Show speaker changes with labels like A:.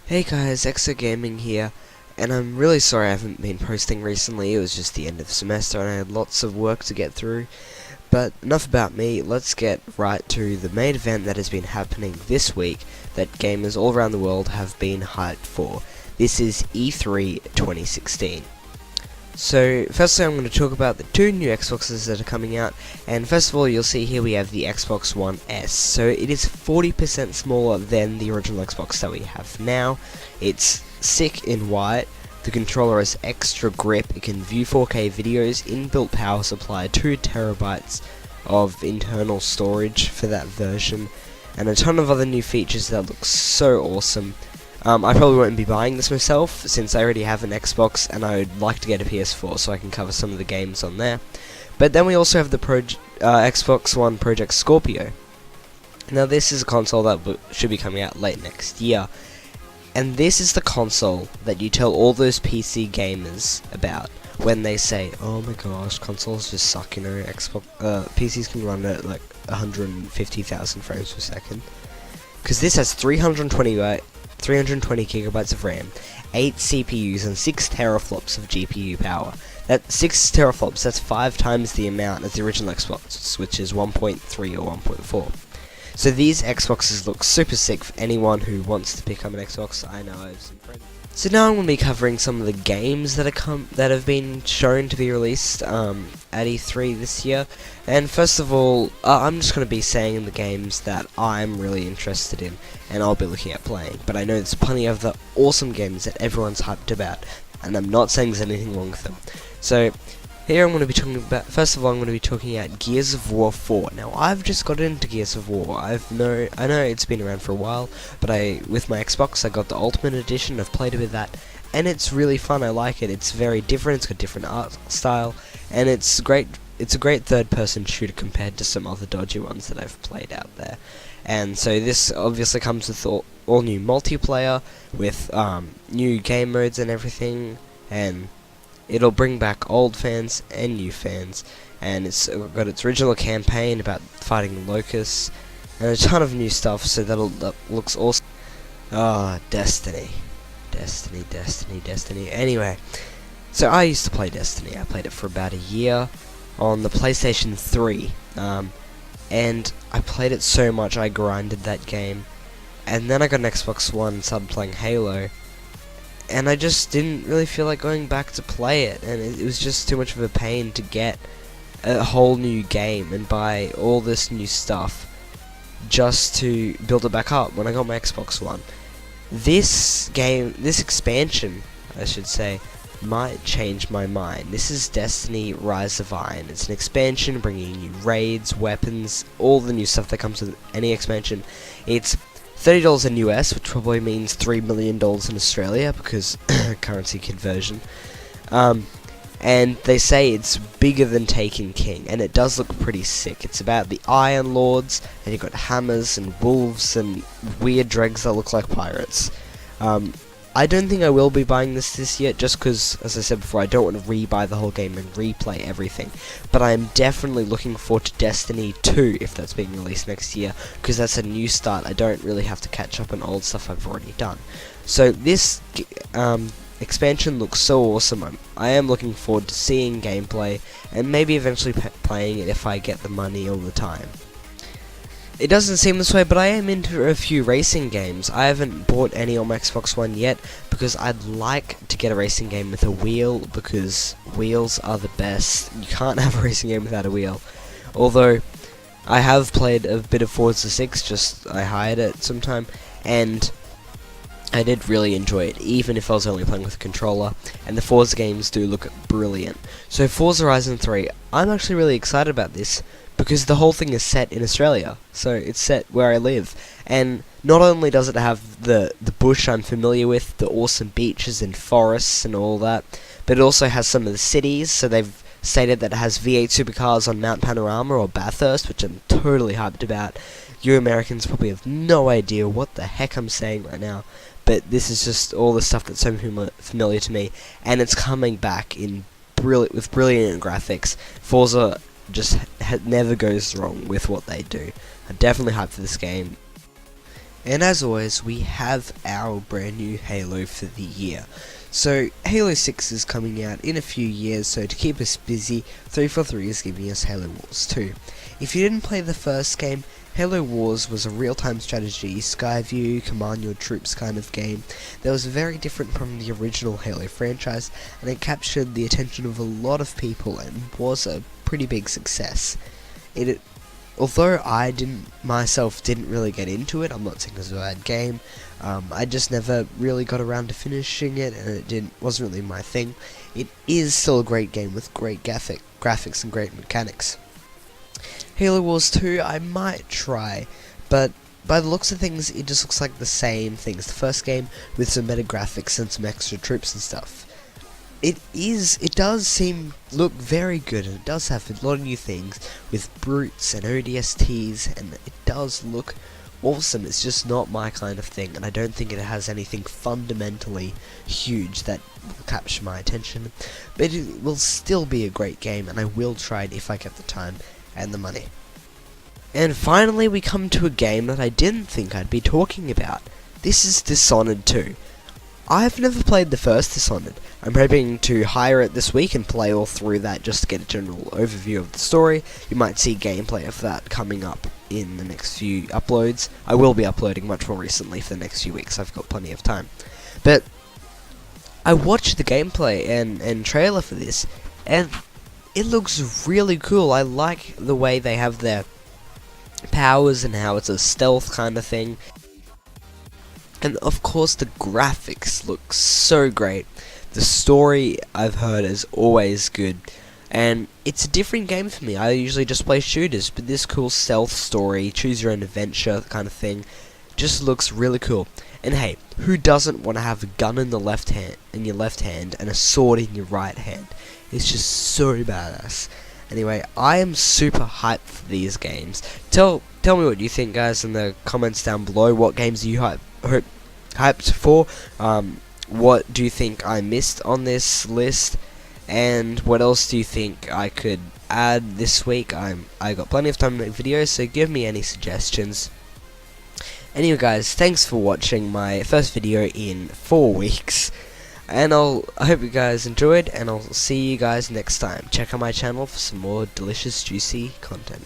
A: Hey guys, ExoGaming here, and I'm really sorry I haven't been posting recently. It was just the end of the semester and I had lots of work to get through. But enough about me, let's get right to the main event that has been happening this week that gamers all around the world have been hyped for. This is E3 2016. So, firstly I'm going to talk about the two new Xboxes that are coming out, and first of all you'll see here we have the Xbox One S. So it is 40% smaller than the original Xbox that we have now. It's sick in white, the controller has extra grip, it can view 4K videos, inbuilt power supply, 2 terabytes of internal storage for that version, and a ton of other new features that look so awesome. I probably won't be buying this myself, since I already have an Xbox and I would like to get a PS4 so I can cover some of the games on there. But then we also have the Xbox One Project Scorpio. Now this is a console that should be coming out late next year, and this is the console that you tell all those PC gamers about when they say, oh my gosh, consoles just suck, you know, PCs can run at like 150,000 frames per second. Because this has 320 gigabytes of RAM, 8 CPUs, and 6 teraflops of GPU power. That's 6 teraflops, that's 5 times the amount as the original Xbox, which is 1.3 or 1.4. So these Xboxes look super sick for anyone who wants to pick up an Xbox. I know I have some friends. So now I'm going to be covering some of the games that have been shown to be released at E3 this year. And first of all, I'm just going to be saying the games that I'm really interested in and I'll be looking at playing. But I know there's plenty of the awesome games that everyone's hyped about, and I'm not saying there's anything wrong with them. So here I'm going to be talking about, first of all I'm going to be talking about Gears of War 4. Now I've just got into Gears of War. I know it's been around for a while, but with my Xbox I got the Ultimate Edition, I've played a bit of that, and it's really fun, I like it. It's very different, it's got different art style, and it's great. It's a great third person shooter compared to some other dodgy ones that I've played out there. And so this obviously comes with all new multiplayer, with new game modes and everything, and it'll bring back old fans and new fans, and it's got its original campaign about fighting locusts, and a ton of new stuff, so that looks awesome. Destiny. Anyway, so I used to play Destiny. I played it for about a year on the PlayStation 3, and I played it so much I grinded that game, and then I got an Xbox One and started playing Halo, and I just didn't really feel like going back to play it, and it was just too much of a pain to get a whole new game and buy all this new stuff just to build it back up when I got my Xbox One. This expansion, I should say, might change my mind. This is Destiny Rise of Iron. It's an expansion bringing new raids, weapons, all the new stuff that comes with any expansion. It's $30 in US, which probably means $3 million in Australia, because currency conversion. And they say it's bigger than Taken King, and it does look pretty sick. It's about the Iron Lords, and you've got hammers and wolves and weird dregs that look like pirates. I don't think I will be buying this year, just because, as I said before, I don't want to rebuy the whole game and replay everything. But I am definitely looking forward to Destiny 2, if that's being released next year, because that's a new start. I don't really have to catch up on old stuff I've already done. So this expansion looks so awesome. I am looking forward to seeing gameplay, and maybe eventually playing it if I get the money all the time. It doesn't seem this way, but I am into a few racing games. I haven't bought any on my Xbox One yet, because I'd like to get a racing game with a wheel, because wheels are the best. You can't have a racing game without a wheel. Although, I have played a bit of Forza 6, I hired it sometime, and I did really enjoy it, even if I was only playing with a controller, and the Forza games do look brilliant. So Forza Horizon 3, I'm actually really excited about this, because the whole thing is set in Australia, so it's set where I live, and not only does it have the bush I'm familiar with, the awesome beaches and forests and all that, but it also has some of the cities, so they've stated that it has V8 supercars on Mount Panorama or Bathurst, which I'm totally hyped about. You Americans probably have no idea what the heck I'm saying right now, but this is just all the stuff that's so familiar to me, and it's coming back with brilliant graphics. Forza just never goes wrong with what they do. I'm definitely hyped for this game. And as always, we have our brand new Halo for the year. So Halo 6 is coming out in a few years, so to keep us busy, 343 is giving us Halo Wars 2. If you didn't play the first game, Halo Wars was a real-time strategy, Skyview, command your troops kind of game that was very different from the original Halo franchise, and it captured the attention of a lot of people and was a pretty big success. Although I didn't really get into it, I'm not saying it was a bad game, I just never really got around to finishing it, and it wasn't really my thing. It is still a great game with great graphics and great mechanics. Halo Wars 2 I might try, but by the looks of things it just looks like the same thing as the first game with some better graphics and some extra troops and stuff. It does look very good, and it does have a lot of new things with brutes and ODSTs, and it does look awesome. It's just not my kind of thing, and I don't think it has anything fundamentally huge that will capture my attention, but it will still be a great game, and I will try it if I get the time and the money. And finally we come to a game that I didn't think I'd be talking about. This is Dishonored 2. I've never played the first Dishonored. I'm hoping to hire it this week and play all through that just to get a general overview of the story. You might see gameplay of that coming up in the next few uploads. I will be uploading much more recently for the next few weeks, I've got plenty of time. But I watched the gameplay and trailer for this, and it looks really cool. I like the way they have their powers and how it's a stealth kind of thing. And of course the graphics look so great. The story I've heard is always good. And it's a different game for me. I usually just play shooters, but this cool stealth story, choose your own adventure kind of thing, just looks really cool. And hey, who doesn't want to have a gun in your left hand and a sword in your right hand? It's just so badass. Anyway, I am super hyped for these games. Tell me what you think, guys, in the comments down below. What games are you hyped for? What do you think I missed on this list? And what else do you think I could add this week? I got plenty of time to make videos, so give me any suggestions. Anyway, guys, thanks for watching my first video in 4 weeks. And I hope you guys enjoyed, and I'll see you guys next time. Check out my channel for some more delicious, juicy content.